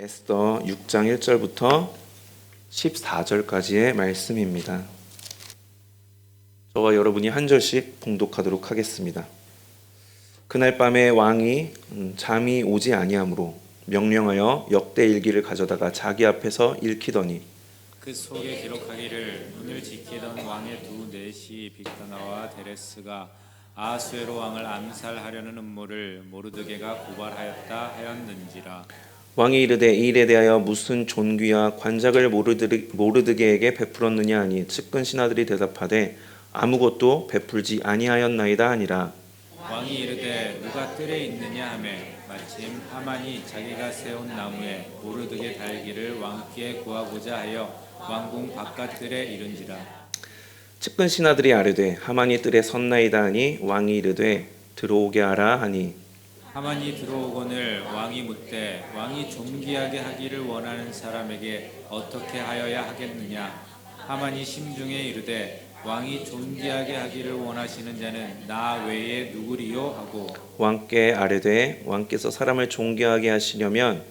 에스더 6장 1절부터 14절까지의 말씀입니다. 저와 여러분이 한 절씩 봉독하도록 하겠습니다. 그날 밤에 왕이 잠이 오지 아니하므로 명령하여 역대 일기를 가져다가 자기 앞에서 읽히더니 그 속에 기록하기를 문을 지키던 왕의 두 내시 빅다나와 데레스가 아하수에로 왕을 암살하려는 음모를 모르드게가 고발하였다 하였는지라. 왕이 이르되 이 일에 대하여 무슨 존귀와 관작을 모르드게에게 베풀었느냐 하니 측근 신하들이 대답하되 아무것도 베풀지 아니하였나이다 하니라. 왕이 이르되 누가 뜰에 있느냐 하매 마침 하만이 자기가 세운 나무에 모르드게 달기를 왕께 구하고자 하여 왕궁 바깥뜰에 이른지라. 측근 신하들이 아뢰되 하만이 뜰에 섰나이다 하니 왕이 이르되 들어오게 하라 하니 하만이 들어오거늘 왕이 묻되 왕이 존귀하게 하기를 원하는 사람에게 어떻게 하여야 하겠느냐. 하만이 심중에 이르되 왕이 존귀하게 하기를 원하시는 자는 나 외에 누구리요 하고 왕께 아뢰되 왕께서 사람을 존귀하게 하시려면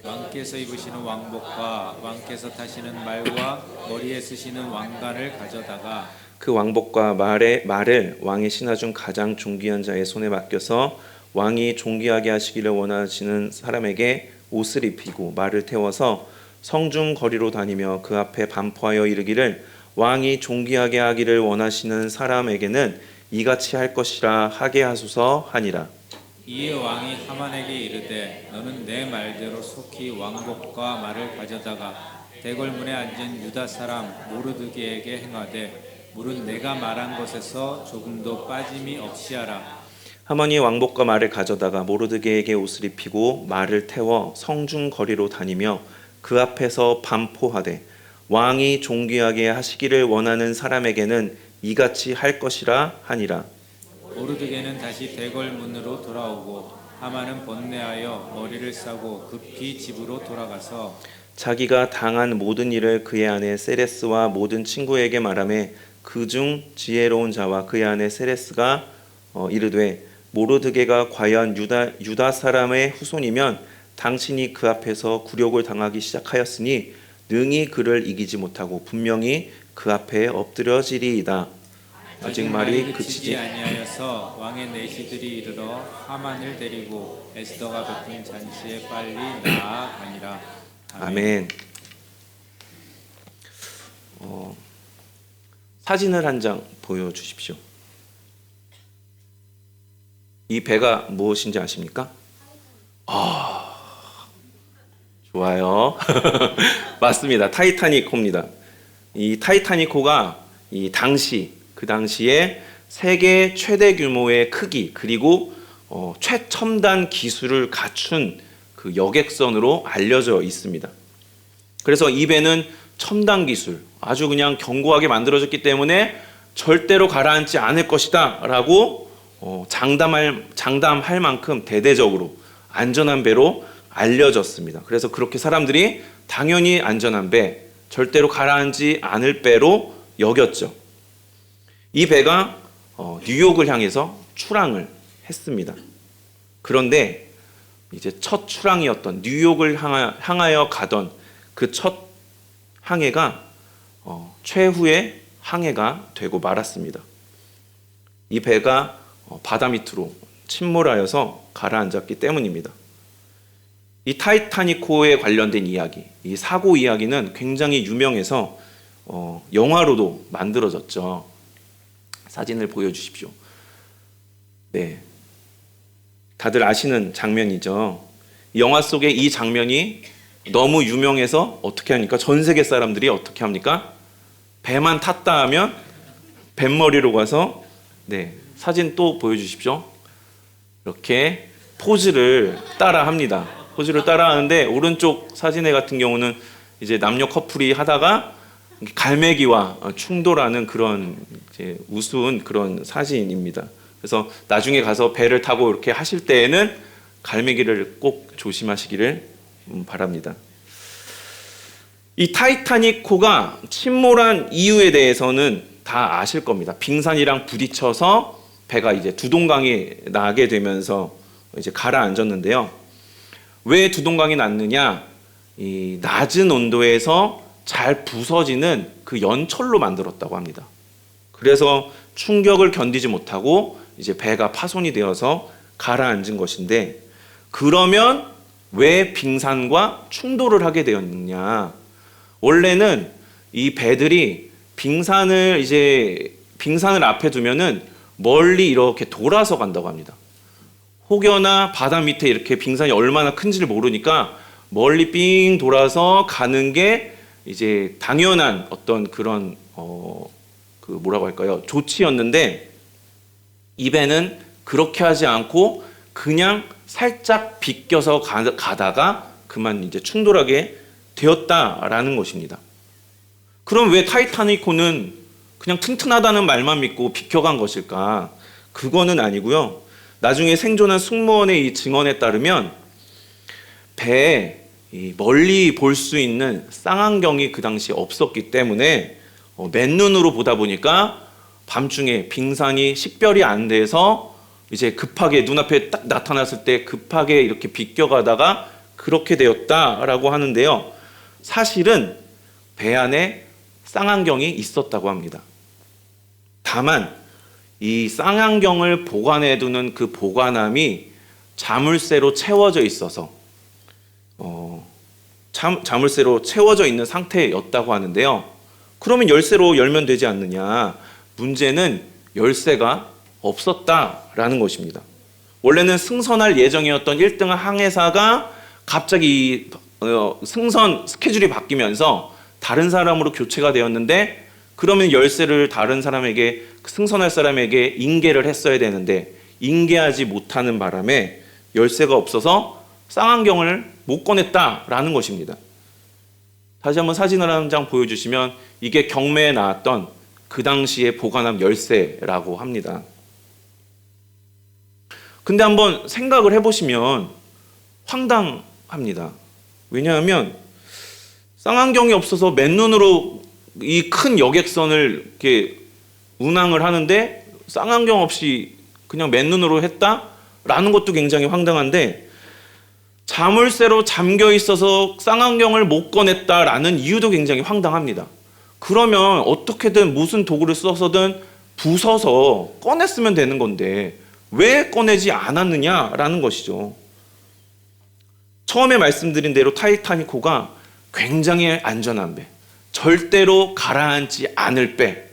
왕께서 입으시는 왕복과 왕께서 타시는 말과 머리에 쓰시는 왕관을 가져다가 그 왕복과 말을 왕의 신하 중 가장 존귀한 자의 손에 맡겨서 왕이 존귀하게 하시기를 원하시는 사람에게 옷을 입히고 말을 태워서 성중 거리로 다니며 그 앞에 반포하여 이르기를 왕이 존귀하게 하기를 원하시는 사람에게는 이같이 할 것이라 하게 하소서 하니라. 이에 왕이 하만에게 이르되 너는 내 말대로 속히 왕복과 말을 가져다가 대궐문에 앉은 유다 사람 모르드게에게 행하되 물은 내가 말한 것에서 조금도 빠짐이 없이 하라. 하만이 왕복과 말을 가져다가 모르드게에게 옷을 입히고 말을 태워 성중 거리로 다니며 그 앞에서 반포하되 왕이 존귀하게 하시기를 원하는 사람에게는 이같이 할 것이라 하니라. 모르드게는 다시 대궐문으로 돌아오고 하만은 번뇌하여 머리를 싸고 급히 집으로 돌아가서 자기가 당한 모든 일을 그의 아내 세레스와 모든 친구에게 말하며 그중 지혜로운 자와 그의 아내 세레스가 이르되 모르드게가 과연 유다 사람의 후손이면 당신이 그 앞에서 굴욕을 당하기 시작하였으니 능히 그를 이기지 못하고 분명히 그 앞에 엎드려지리이다. 아직 말이 그치지 아니하여서 왕의 내시들이 이르러 하만을 데리고 에스더가 베푼 잔치에 빨리 나아가니라. 아멘. 사진을 한 장 보여주십시오. 이 배가 무엇인지 아십니까? 좋아요. 맞습니다. 타이타닉호입니다. 이 타이타닉호가 그 당시에 세계 최대 규모의 크기 그리고 최첨단 기술을 갖춘 그 여객선으로 알려져 있습니다. 그래서 이 배는 첨단 기술, 아주 그냥 견고하게 만들어졌기 때문에 절대로 가라앉지 않을 것이다라고 장담할 만큼 대대적으로 안전한 배로 알려졌습니다. 그래서 그렇게 사람들이 당연히 안전한 배, 절대로 가라앉지 않을 배로 여겼죠. 이 배가 뉴욕을 향해서 출항을 했습니다. 그런데 이제 첫 출항이었던 뉴욕을 향하여 가던 그 첫 항해가 최후의 항해가 되고 말았습니다. 이 배가 바다 밑으로 침몰하여서 가라앉았기 때문입니다. 이 타이타닉호에 관련된 이야기, 이 사고 이야기는 굉장히 유명해서 영화로도 만들어졌죠. 사진을 보여주십시오. 네, 다들 아시는 장면이죠. 영화 속에 이 장면이 너무 유명해서 어떻게 하니까 전 세계 사람들이 어떻게 합니까? 배만 탔다 하면 뱃머리로 가서 사진 또 보여주십시오. 이렇게 포즈를 따라 합니다. 포즈를 따라 하는데 오른쪽 사진에 같은 경우는 이제 남녀 커플이 하다가 갈매기와 충돌하는 그런 이제 우스운 그런 사진입니다. 그래서 나중에 가서 배를 타고 이렇게 하실 때에는 갈매기를 꼭 조심하시기를 바랍니다. 이 타이타닉호가 침몰한 이유에 대해서는 다 아실 겁니다. 빙산이랑 부딪혀서 배가 이제 두동강이 나게 되면서 이제 가라앉았는데요. 왜 두동강이 났느냐? 이 낮은 온도에서 잘 부서지는 그 연철로 만들었다고 합니다. 그래서 충격을 견디지 못하고 이제 배가 파손이 되어서 가라앉은 것인데, 그러면 왜 빙산과 충돌을 하게 되었느냐? 원래는 이 배들이 빙산을 앞에 두면은 멀리 이렇게 돌아서 간다고 합니다. 혹여나 바다 밑에 이렇게 빙산이 얼마나 큰지를 모르니까 멀리 삥 돌아서 가는 게 이제 당연한 어떤 그런 뭐라고 할까요? 조치였는데, 이 배는 그렇게 하지 않고 그냥 살짝 비껴서 가다가 그만 이제 충돌하게 되었다라는 것입니다. 그럼 왜 타이타니코는 그냥 튼튼하다는 말만 믿고 비켜간 것일까? 그거는 아니고요. 나중에 생존한 승무원의 이 증언에 따르면 배에 멀리 볼 수 있는 쌍안경이 그 당시 없었기 때문에 맨눈으로 보다 보니까 밤중에 빙산이 식별이 안 돼서 이제 급하게 눈앞에 딱 나타났을 때 급하게 이렇게 비껴가다가 그렇게 되었다라고 하는데요. 사실은 배 안에 쌍안경이 있었다고 합니다. 다만 이 쌍안경을 보관해두는 그 보관함이 자물쇠로 채워져 있어서 자물쇠로 채워져 있는 상태였다고 하는데요. 그러면 열쇠로 열면 되지 않느냐? 문제는 열쇠가 없었다라는 것입니다. 원래는 승선할 예정이었던 1등 항해사가 갑자기 승선 스케줄이 바뀌면서 다른 사람으로 교체가 되었는데, 그러면 열쇠를 다른 사람에게, 승선할 사람에게 인계를 했어야 되는데 인계하지 못하는 바람에 열쇠가 없어서 쌍안경을 못 꺼냈다라는 것입니다. 다시 한번 사진을 한 장 보여주시면 이게 경매에 나왔던 그 당시의 보관함 열쇠라고 합니다. 근데 한번 생각을 해보시면 황당합니다. 왜냐하면 쌍안경이 없어서 맨눈으로 이 큰 여객선을 이렇게 운항을 하는데 쌍안경 없이 그냥 맨눈으로 했다라는 것도 굉장히 황당한데, 자물쇠로 잠겨 있어서 쌍안경을 못 꺼냈다라는 이유도 굉장히 황당합니다. 그러면 어떻게든 무슨 도구를 써서든 부숴서 꺼냈으면 되는 건데 왜 꺼내지 않았느냐라는 것이죠. 처음에 말씀드린 대로 타이타니코가 굉장히 안전한 배, 절대로 가라앉지 않을 배,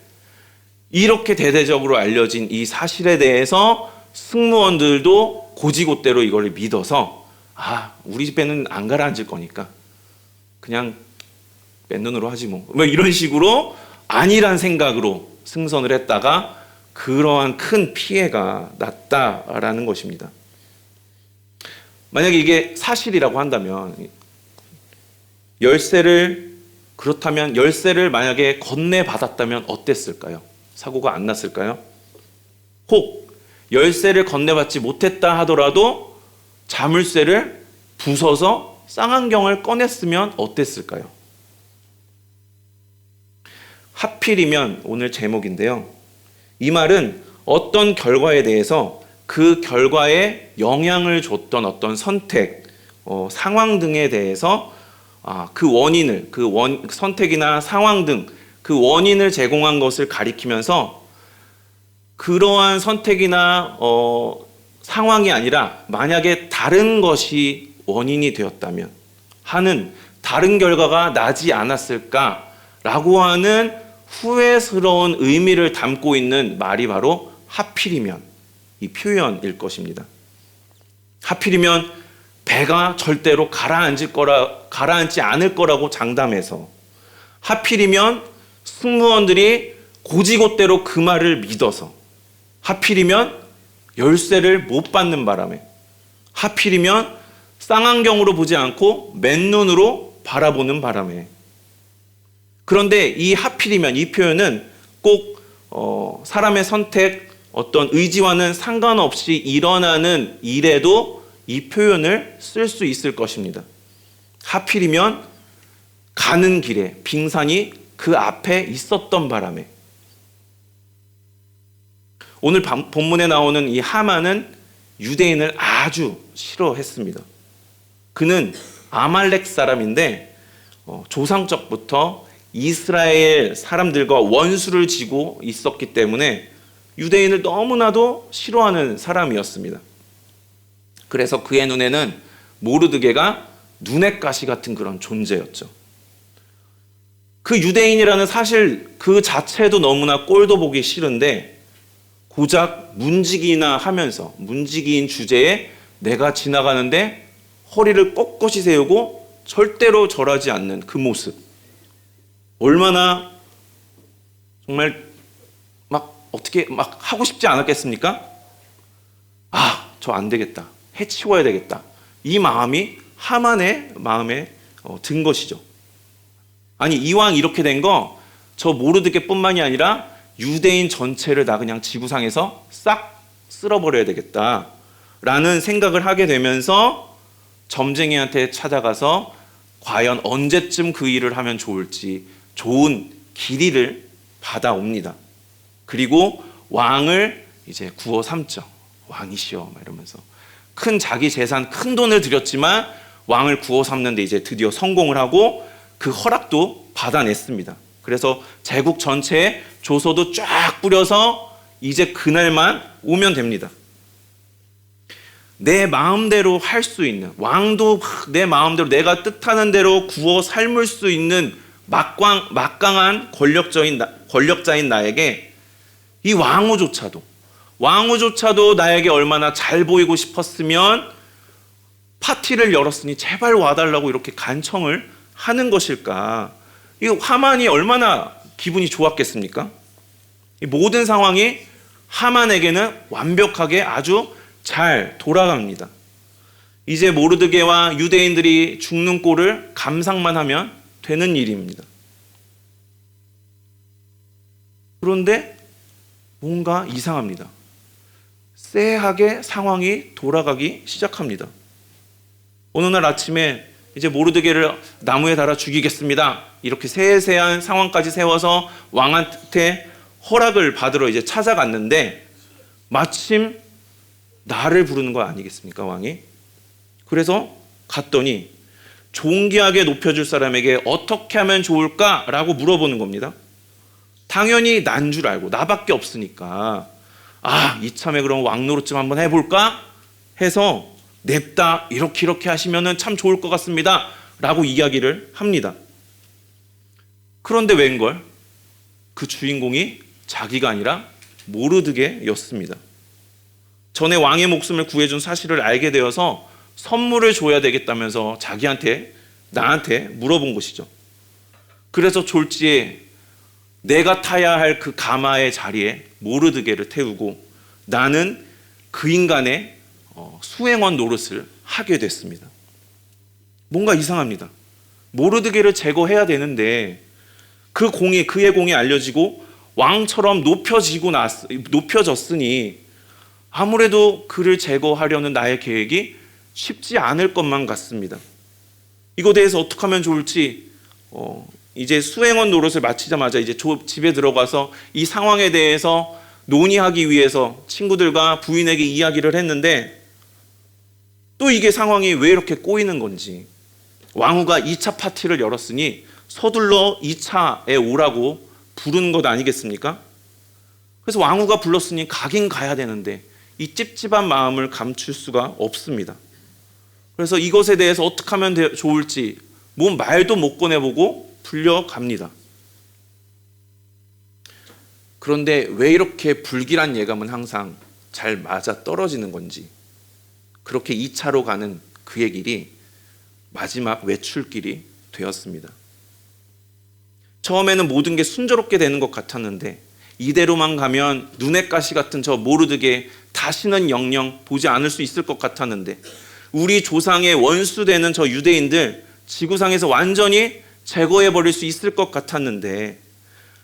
이렇게 대대적으로 알려진 이 사실에 대해서 승무원들도 고지고대로 이걸 믿어서 우리 배는 안 가라앉을 거니까 그냥 맨눈으로 하지 뭐 이런 식으로 아니란 생각으로 승선을 했다가 그러한 큰 피해가 났다라는 것입니다. 만약에 이게 사실이라고 한다면 그렇다면 열쇠를 만약에 건네받았다면 어땠을까요? 사고가 안 났을까요? 혹 열쇠를 건네받지 못했다 하더라도 자물쇠를 부숴서 쌍안경을 꺼냈으면 어땠을까요? 하필이면 오늘 제목인데요. 이 말은 어떤 결과에 대해서 그 결과에 영향을 줬던 어떤 선택, 상황 등에 대해서 그 원인을, 선택이나 상황 등 그 원인을 제공한 것을 가리키면서 그러한 선택이나 상황이 아니라 만약에 다른 것이 원인이 되었다면 하는 다른 결과가 나지 않았을까라고 하는 후회스러운 의미를 담고 있는 말이 바로 하필이면 이 표현일 것입니다. 하필이면 배가 절대로 가라앉지 않을 거라고 장담해서, 하필이면 승무원들이 고지고대로 그 말을 믿어서, 하필이면 열쇠를 못 받는 바람에, 하필이면 쌍안경으로 보지 않고 맨눈으로 바라보는 바람에. 그런데 이 하필이면 이 표현은 꼭 사람의 선택, 어떤 의지와는 상관없이 일어나는 일에도 이 표현을 쓸 수 있을 것입니다. 하필이면 가는 길에 빙산이 그 앞에 있었던 바람에. 오늘 본문에 나오는 이 하만은 유대인을 아주 싫어했습니다. 그는 아말렉 사람인데 조상적부터 이스라엘 사람들과 원수를 지고 있었기 때문에 유대인을 너무나도 싫어하는 사람이었습니다. 그래서 그의 눈에는 모르드게가 눈의 가시 같은 그런 존재였죠. 그 유대인이라는 사실 그 자체도 너무나 꼴도 보기 싫은데 고작 문지기나 하면서 문지기인 주제에 내가 지나가는데 허리를 꼿꼿이 세우고 절대로 절하지 않는 그 모습, 얼마나 정말 막 어떻게 막 하고 싶지 않았겠습니까? 저 안 되겠다, 해치워야 되겠다, 이 마음이 하만의 마음에 든 것이죠. 아니, 이왕 이렇게 된 거 저 모르드게뿐만이 아니라 유대인 전체를 다 그냥 지구상에서 싹 쓸어버려야 되겠다라는 생각을 하게 되면서 점쟁이한테 찾아가서 과연 언제쯤 그 일을 하면 좋을지 좋은 길이를 받아옵니다. 그리고 왕을 이제 구워 삼죠. 왕이시여 이러면서 큰 자기 재산, 큰 돈을 들였지만 왕을 구워 삼는데 이제 드디어 성공을 하고 그 허락도 받아냈습니다. 그래서 제국 전체에 조서도 쫙 뿌려서 이제 그날만 오면 됩니다. 내 마음대로 할 수 있는, 왕도 내 마음대로 내가 뜻하는 대로 구워 삶을 수 있는 막강한 권력자인 나에게 이 왕후조차도 나에게 얼마나 잘 보이고 싶었으면 파티를 열었으니 제발 와달라고 이렇게 간청을 하는 것일까? 이 하만이 얼마나 기분이 좋았겠습니까? 이 모든 상황이 하만에게는 완벽하게 아주 잘 돌아갑니다. 이제 모르드게와 유대인들이 죽는 꼴을 감상만 하면 되는 일입니다. 그런데 뭔가 이상합니다. 쎄하게 상황이 돌아가기 시작합니다. 어느 날 아침에 이제 모르드게를 나무에 달아 죽이겠습니다, 이렇게 세세한 상황까지 세워서 왕한테 허락을 받으러 이제 찾아갔는데 마침 나를 부르는 거 아니겠습니까, 왕이? 그래서 갔더니 존귀하게 높여줄 사람에게 어떻게 하면 좋을까라고 물어보는 겁니다. 당연히 난 줄 알고 나밖에 없으니까 이참에 그럼 왕 노릇 좀 한번 해볼까 해서 냅다 이렇게 하시면 참 좋을 것 같습니다 라고 이야기를 합니다. 그런데 웬걸 그 주인공이 자기가 아니라 모르드게였습니다. 전에 왕의 목숨을 구해준 사실을 알게 되어서 선물을 줘야 되겠다면서 나한테 물어본 것이죠. 그래서 졸지에 내가 타야 할 그 가마의 자리에 모르드게를 태우고 나는 그 인간의 수행원 노릇을 하게 됐습니다. 뭔가 이상합니다. 모르드게를 제거해야 되는데 그의 공이 알려지고 왕처럼 높여졌으니 아무래도 그를 제거하려는 나의 계획이 쉽지 않을 것만 같습니다. 이거 대해서 어떻게 하면 좋을지 이제 수행원 노릇을 마치자마자 이제 집에 들어가서 이 상황에 대해서 논의하기 위해서 친구들과 부인에게 이야기를 했는데 또 이게 상황이 왜 이렇게 꼬이는 건지, 왕후가 2차 파티를 열었으니 서둘러 2차에 오라고 부른 것 아니겠습니까? 그래서 왕후가 불렀으니 가긴 가야 되는데 이 찝찝한 마음을 감출 수가 없습니다. 그래서 이것에 대해서 어떻게 하면 좋을지 말도 못 꺼내보고 불려갑니다. 그런데 왜 이렇게 불길한 예감은 항상 잘 맞아 떨어지는 건지, 그렇게 2차로 가는 그의 길이 마지막 외출길이 되었습니다. 처음에는 모든 게 순조롭게 되는 것 같았는데 이대로만 가면 눈의 가시 같은 저 모르드게 다시는 영영 보지 않을 수 있을 것 같았는데, 우리 조상의 원수되는 저 유대인들 지구상에서 완전히 제거해버릴 수 있을 것 같았는데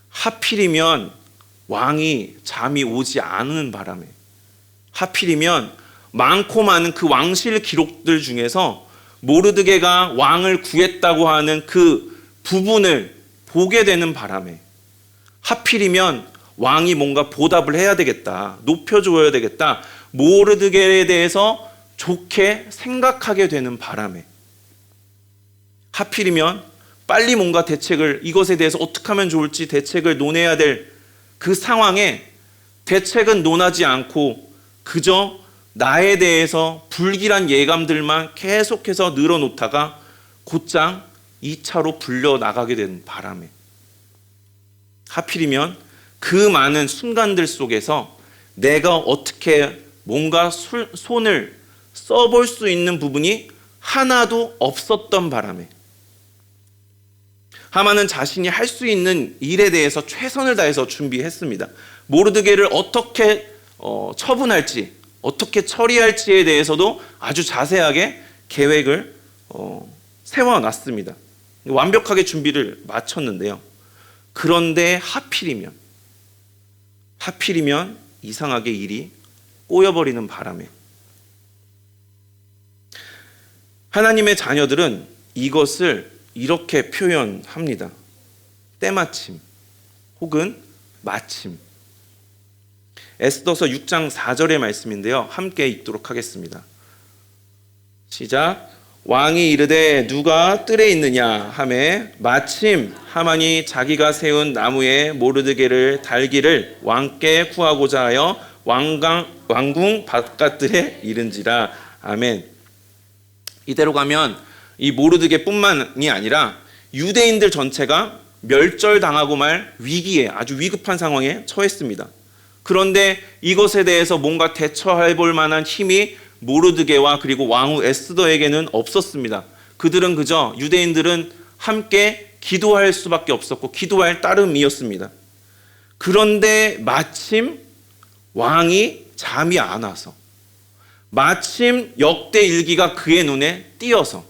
하필이면 왕이 잠이 오지 않은 바람에, 하필이면 많고 많은 그 왕실 기록들 중에서 모르드게가 왕을 구했다고 하는 그 부분을 보게 되는 바람에, 하필이면 왕이 뭔가 보답을 해야 되겠다, 높여줘야 되겠다, 모르드게에 대해서 좋게 생각하게 되는 바람에 하필이면 빨리 뭔가 대책을, 이것에 대해서 어떻게 하면 좋을지 대책을 논해야 될 그 상황에 대책은 논하지 않고 그저 나에 대해서 불길한 예감들만 계속해서 늘어놓다가 곧장 2차로 불려나가게 된 바람에, 하필이면 그 많은 순간들 속에서 내가 어떻게 뭔가 손을 써볼 수 있는 부분이 하나도 없었던 바람에, 하만은 자신이 할 수 있는 일에 대해서 최선을 다해서 준비했습니다. 모르드게를 어떻게 처분할지, 어떻게 처리할지에 대해서도 아주 자세하게 계획을 세워놨습니다. 완벽하게 준비를 마쳤는데요. 그런데 하필이면 이상하게 일이 꼬여버리는 바람에, 하나님의 자녀들은 이것을 이렇게 표현합니다. 때마침 혹은 마침. 에스더서 6장 4절의 말씀인데요. 함께 읽도록 하겠습니다. 시작. 왕이 이르되 누가 뜰에 있느냐 하매 마침 하만이 자기가 세운 나무에 모르드게를 달기를 왕께 구하고자 하여 왕궁 바깥들에 이른지라. 아멘. 이대로 가면 이 모르드게뿐만이 아니라 유대인들 전체가 멸절당하고 말 위기에, 아주 위급한 상황에 처했습니다. 그런데 이것에 대해서 뭔가 대처해 볼 만한 힘이 모르드게와 그리고 왕후 에스더에게는 없었습니다. 그들은 그저, 유대인들은 함께 기도할 수밖에 없었고 기도할 따름이었습니다. 그런데 마침 왕이 잠이 안 와서, 마침 역대 일기가 그의 눈에 띄어서,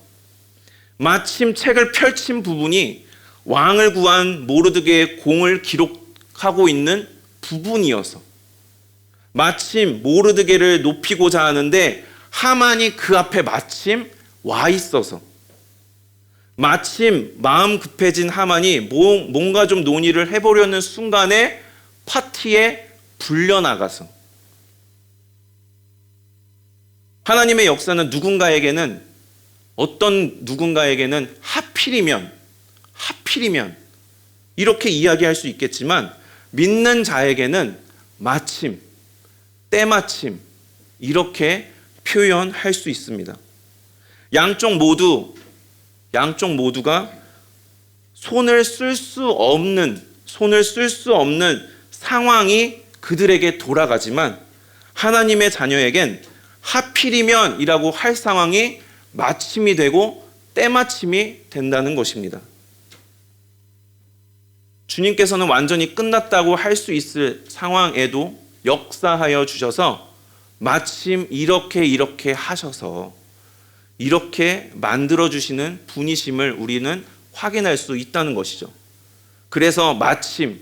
마침 책을 펼친 부분이 왕을 구한 모르드게의 공을 기록하고 있는 부분이어서, 마침 모르드게를 높이고자 하는데 하만이 그 앞에 마침 와 있어서, 마침 마음 급해진 하만이 뭔가 좀 논의를 해보려는 순간에 파티에 불려나가서, 하나님의 역사는 어떤 누군가에게는 하필이면 이렇게 이야기할 수 있겠지만, 믿는 자에게는 마침, 때마침 이렇게 표현할 수 있습니다. 양쪽 모두가 손을 쓸 수 없는 상황이 그들에게 돌아가지만, 하나님의 자녀에겐 하필이면이라고 할 상황이 마침이 되고 때마침이 된다는 것입니다. 주님께서는 완전히 끝났다고 할 수 있을 상황에도 역사하여 주셔서 마침 이렇게 하셔서 이렇게 만들어 주시는 분이심을 우리는 확인할 수 있다는 것이죠. 그래서 마침,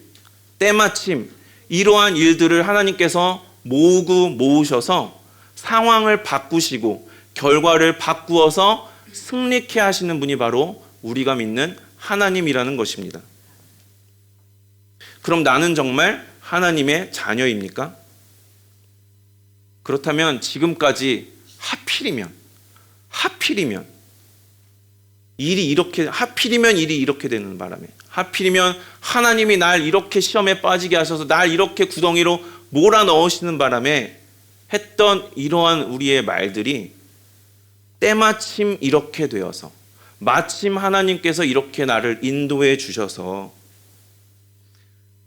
때마침 이러한 일들을 하나님께서 모으셔서 상황을 바꾸시고 결과를 바꾸어서 승리케 하시는 분이 바로 우리가 믿는 하나님이라는 것입니다. 그럼 나는 정말 하나님의 자녀입니까? 그렇다면 지금까지 하필이면 일이 이렇게 되는 바람에, 하필이면 하나님이 날 이렇게 시험에 빠지게 하셔서 날 이렇게 구덩이로 몰아넣으시는 바람에 했던 이러한 우리의 말들이 때마침 이렇게 되어서, 마침 하나님께서 이렇게 나를 인도해 주셔서,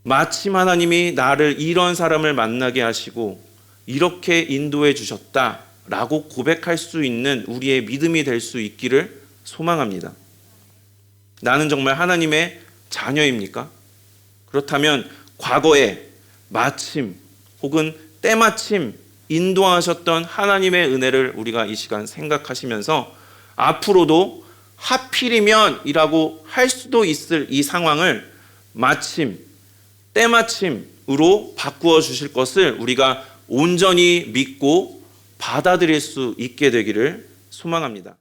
마침 하나님이 나를 이런 사람을 만나게 하시고 이렇게 인도해 주셨다라고 고백할 수 있는 우리의 믿음이 될 수 있기를 소망합니다. 나는 정말 하나님의 자녀입니까? 그렇다면 과거에 마침 혹은 때마침 인도하셨던 하나님의 은혜를 우리가 이 시간 생각하시면서 앞으로도 하필이면이라고 할 수도 있을 이 상황을 마침, 때마침으로 바꾸어 주실 것을 우리가 온전히 믿고 받아들일 수 있게 되기를 소망합니다.